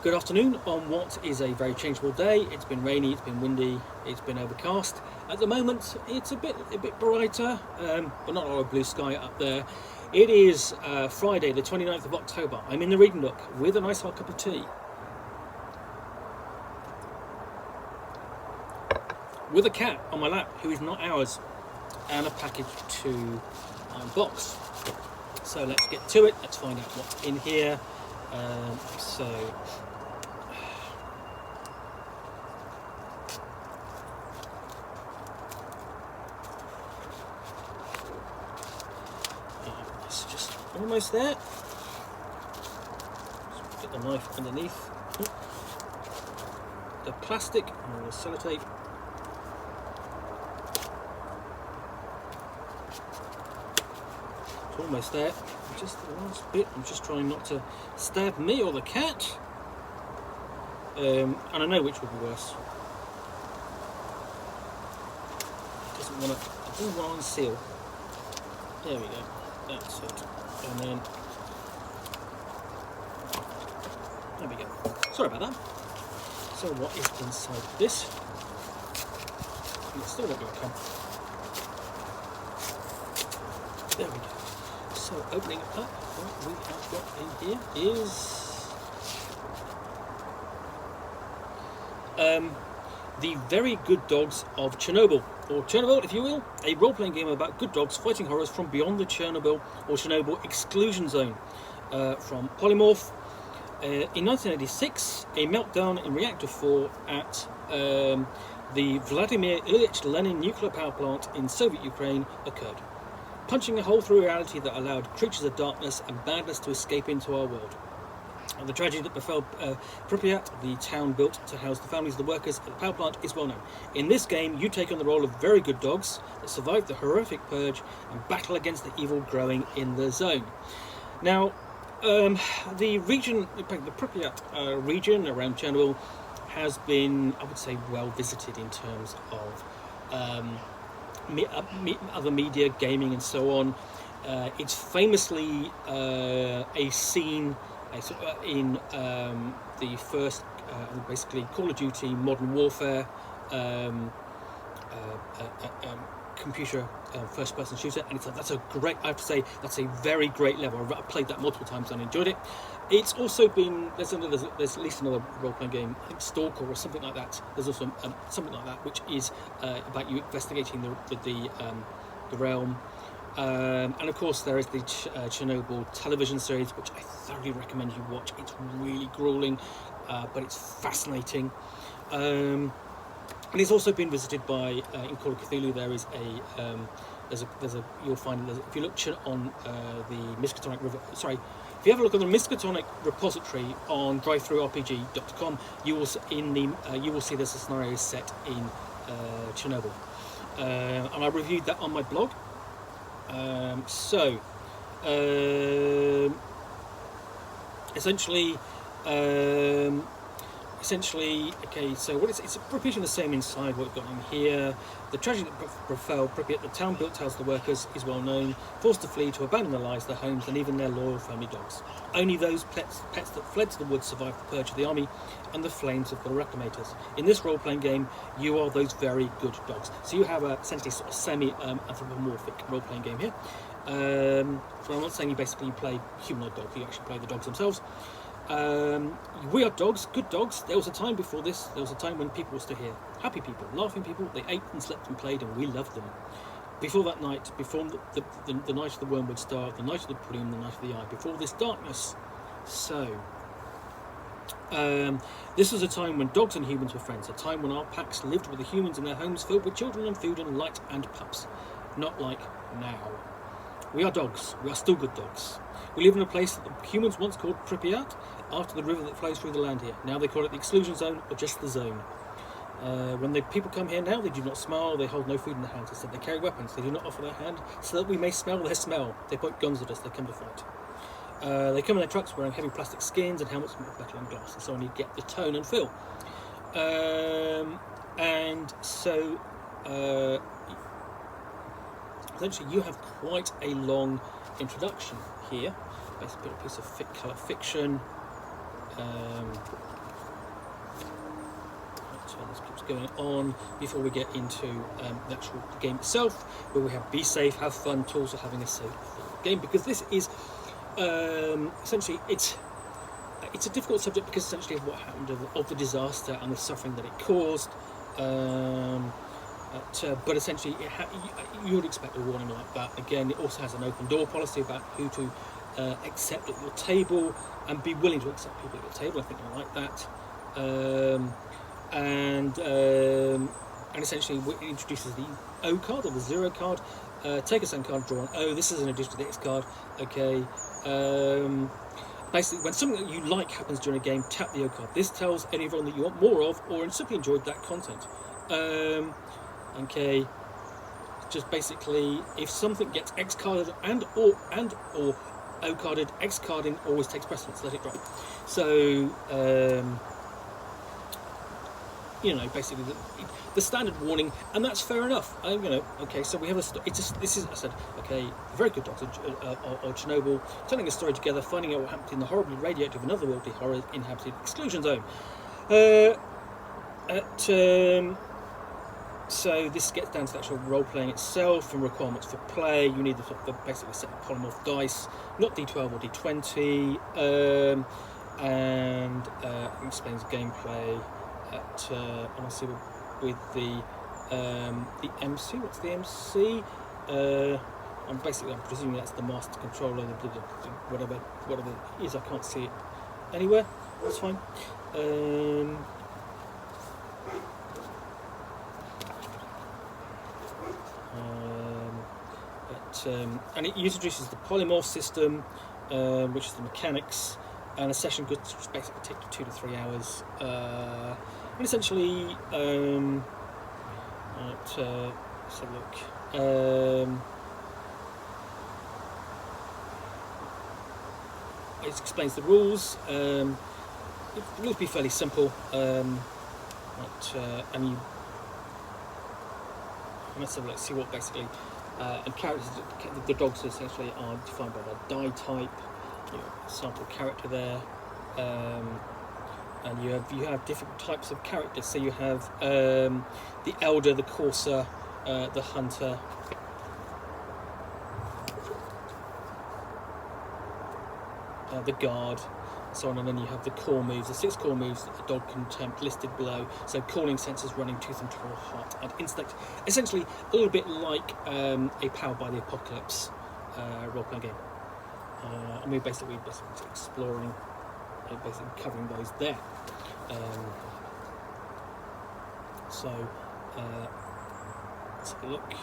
Good afternoon on what is a very changeable day. It's been rainy, it's been windy, it's been overcast. At the moment, it's a bit brighter, but not a lot of blue sky up there. It is Friday, the 29th of October. I'm in the reading nook with a nice hot cup of tea, with a cat on my lap who is not ours, and a package to my box. So let's get to it. Let's find out what's in here. It's just almost there. Just get the knife underneath. The plastic and the sellotape. It's almost there. Just the last bit. I'm just trying not to stab me or the cat. And I know which would be worse. It doesn't want to unseal. There we go. That's it. And then there we go. Sorry about that. So what is inside this? It's still not going to come. There we go. So opening it up, what we have got in here is The Very Good Dogs of Chernobyl, or Chernobyl if you will, a role-playing game about good dogs fighting horrors from beyond the Chernobyl or Chernobyl Exclusion Zone. From Polymorph. In 1986, a meltdown in Reactor 4 at the Vladimir Ilyich Lenin nuclear power plant in Soviet Ukraine occurred, punching a hole through reality that allowed creatures of darkness and badness to escape into our world. And the tragedy that befell Pripyat, the town built to house the families of the workers at the power plant, is well known. In this game, you take on the role of very good dogs that survived the horrific purge and battle against the evil growing in the zone. Now, the region, the Pripyat region around Chernobyl, has been, I would say, well visited in terms of other media, gaming, and so on. It's famously a scene in the first, basically, Call of Duty Modern Warfare computer first-person shooter, and that's a great. I have to say that's a very great level. I've played that multiple times and enjoyed it. It's also been there's at least another role-playing game, I think Stalker or something like that. There's also something like that, which is about you investigating the realm. And of course there is the Chernobyl television series, which I thoroughly recommend you watch. It's really grueling, but it's fascinating. And it's also been visited by in Call of Cthulhu. There is you'll find if you look on the Miskatonic River. Sorry, if you have a look on the Miskatonic repository on drivethrurpg.com, you will see there's a scenario set in Chernobyl, and I reviewed that on my blog. Essentially, okay, so it's repeating the same inside what we've got in here. The tragedy that befell Pripyat, the town built to house the workers, is well known, forced to flee to abandon their lives, their homes, and even their loyal family dogs. Only those pets that fled to the woods survived the purge of the army and the flames of the reclamators. In this role-playing game, you are those very good dogs. So you have a essentially sort of semi-anthropomorphic role-playing game here. So I'm not saying you play humanoid dogs, you actually play the dogs themselves. We are dogs, good dogs. There was a time before this, there was a time when people were still here. Happy people, laughing people, they ate and slept and played, and we loved them. Before that night, before the night of the wormwood star, the night of the plume, the night of the eye, before this darkness. So, this was a time when dogs and humans were friends, a time when our packs lived with the humans in their homes filled with children and food and light and pups. Not like now. We are dogs, we are still good dogs. We live in a place that the humans once called Pripyat, after the river that flows through the land here. Now they call it the Exclusion Zone, or just the zone. When the people come here now, they do not smile, they hold no food in their hands. Instead, they carry weapons, they do not offer their hand, so that we may smell their smell. They point guns at us, they come to fight. They come in their trucks wearing heavy plastic skins and helmets made of metal and glass, and so on you get the tone and feel. And so, essentially you have quite a long introduction here. Basically a piece of colour fiction. So this keeps going on before we get into the actual game itself, where we have be safe, have fun, tools of having a safe game, because this is essentially it's a difficult subject because essentially of what happened of the disaster and the suffering that it caused. But essentially, you would expect a warning like that. Again, it also has an open door policy about who to accept at your table and be willing to accept people at your table. I think I like that. And essentially, it introduces the O card or the 0 card. Take a second card, draw an O. This is an addition to the X card. Okay. Basically, when something that you like happens during a game, tap the O card. This tells anyone that you want more of, or simply enjoyed that content. Okay, just basically, if something gets X carded and or O carded, X carding always takes precedence. Let it drop. So basically the standard warning, and that's fair enough. Okay, so we have this is, I said, okay, very good dogs of Chernobyl, telling a story together, finding out what happened in the horribly radioactive and otherworldly horror inhabited exclusion zone. So this gets down to the actual role-playing itself and requirements for play. You need the basically set of polymorph dice, not D12 or D20, and it explains gameplay honestly with the MC. What's the MC? I'm presuming that's the master controller, whatever it is. I can't see it anywhere. That's fine. And it introduces the polymorph system, which is the mechanics, and a session could basically take 2 to 3 hours. And essentially, let's have a look. It explains the rules. It will be fairly simple, and let's have a look. See what basically. And characters, the dogs essentially are defined by their die type. Sample character there, and you have different types of characters. So you have the elder, the courser, the hunter, the guard, so on, and then you have the core moves, the 6 core moves that the dog can attempt listed below. So calling, senses, running, tooth and claw, heart, and instinct. Essentially, a little bit like a Powered by the Apocalypse role-playing game. And we're basically exploring, basically covering those there. Let's have a look.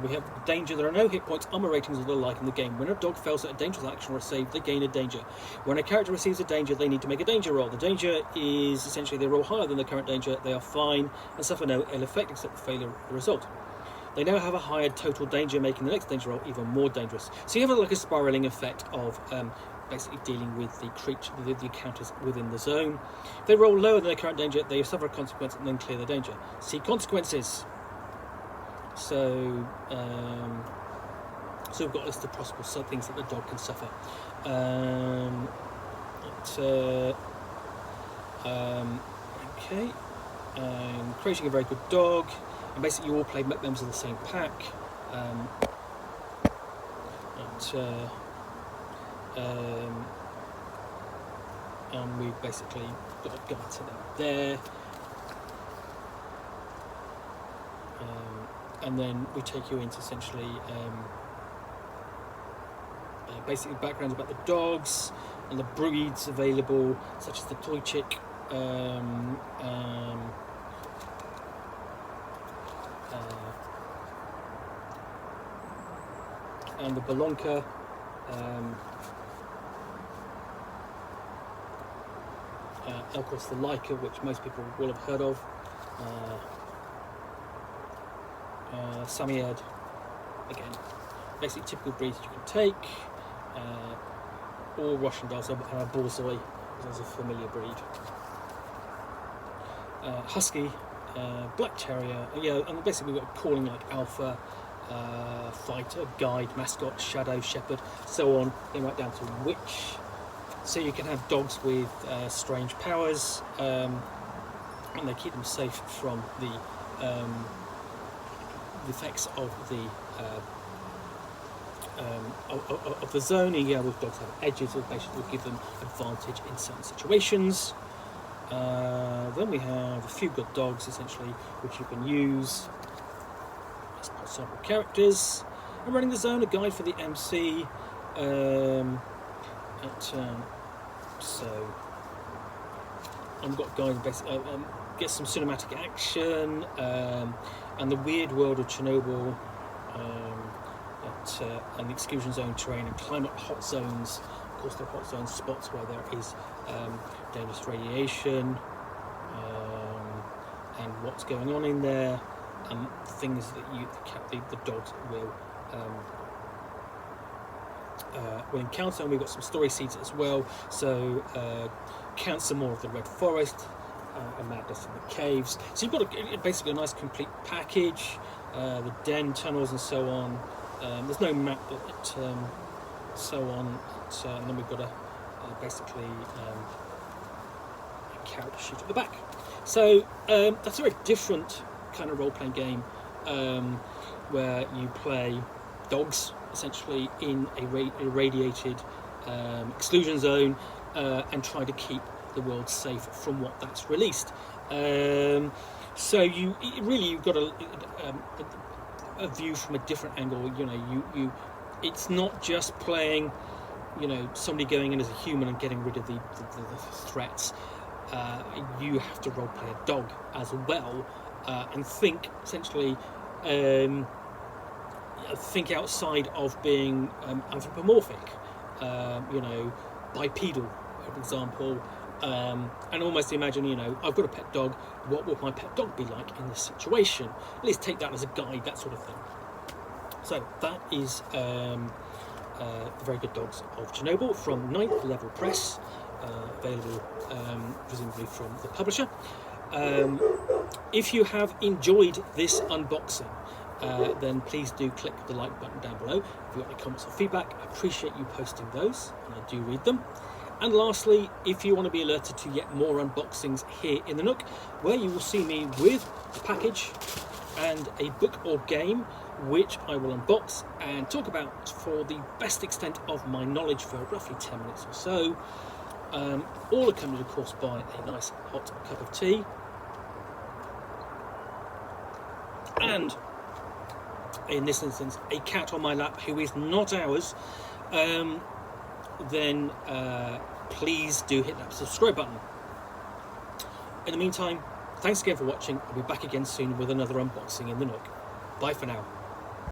We have danger. There are no hit points, armor ratings, or the like in the game. When a dog fails at a dangerous action or a save, they gain a danger. When a character receives a danger, they need to make a danger roll. The danger is essentially they roll higher than the current danger. They are fine and suffer no ill effect except the failure result. They now have a higher total danger, making the next danger roll even more dangerous. So you have like a spiraling effect of basically dealing with the creature, the encounters within the zone. If they roll lower than their current danger, they suffer a consequence and then clear the danger. See consequences. So we've got a list of possible things that the dog can suffer. Okay. Creating a very good dog. And basically, you all play members of the same pack. And we've basically got a guide to them there. And then we take you into essentially basically backgrounds about the dogs and the breeds available, such as the toy chick, and the Balonka, of course the Leica, which most people will have heard of, Samiad, again, basically typical breeds you can take, or Russian dogs, and a Borzoi is a familiar breed. Husky, Black Terrier, and basically we've got calling like Alpha, Fighter, Guide, Mascot, Shadow, Shepherd, so on, then right down to Witch, So you can have dogs with strange powers, and they keep them safe from the effects of the zone. And yeah, with dogs have edges, or basically will give them advantage in certain situations. Then we have a few good dogs, essentially, which you can use as sample characters. I'm running the zone, a guide for the MC. So I've got guides basically get some cinematic action and the weird world of Chernobyl, and the exclusion zone terrain and climate hot zones. Of course, there are hot zone spots where there is dangerous radiation, and what's going on in there, and things that the dogs will encounter. And we've got some story seeds as well, so count some more of the Red Forest and Madness in the Caves. So you've got basically a nice complete package, the den, tunnels and so on. There's no map, but so on, and then we've got basically a character sheet at the back. So that's a very different kind of role-playing game, where you play dogs essentially in a irradiated exclusion zone, and try to keep the world safe from what that's released. So you've got a view from a different angle. You it's not just playing, somebody going in as a human and getting rid of the threats. You have to role play a dog as well, and think essentially. Think outside of being anthropomorphic, bipedal, for example, and almost imagine, I've got a pet dog, what would my pet dog be like in this situation? At least take that as a guide, that sort of thing. So that is The Very Good Dogs of Chernobyl from 9th Level Press, available presumably from the publisher. If you have enjoyed this unboxing, then please do click the like button down below. If you've got any comments or feedback, I appreciate you posting those, and I do read them. And lastly, if you want to be alerted to yet more unboxings here in the Nook, where you will see me with a package and a book or game, which I will unbox and talk about for the best extent of my knowledge for roughly 10 minutes or so, all accompanied, of course, by a nice hot cup of tea. And in this instance, a cat on my lap who is not ours, then please do hit that subscribe button. In the meantime, thanks again for watching. I'll be back again soon with another unboxing in the Nook. Bye for now.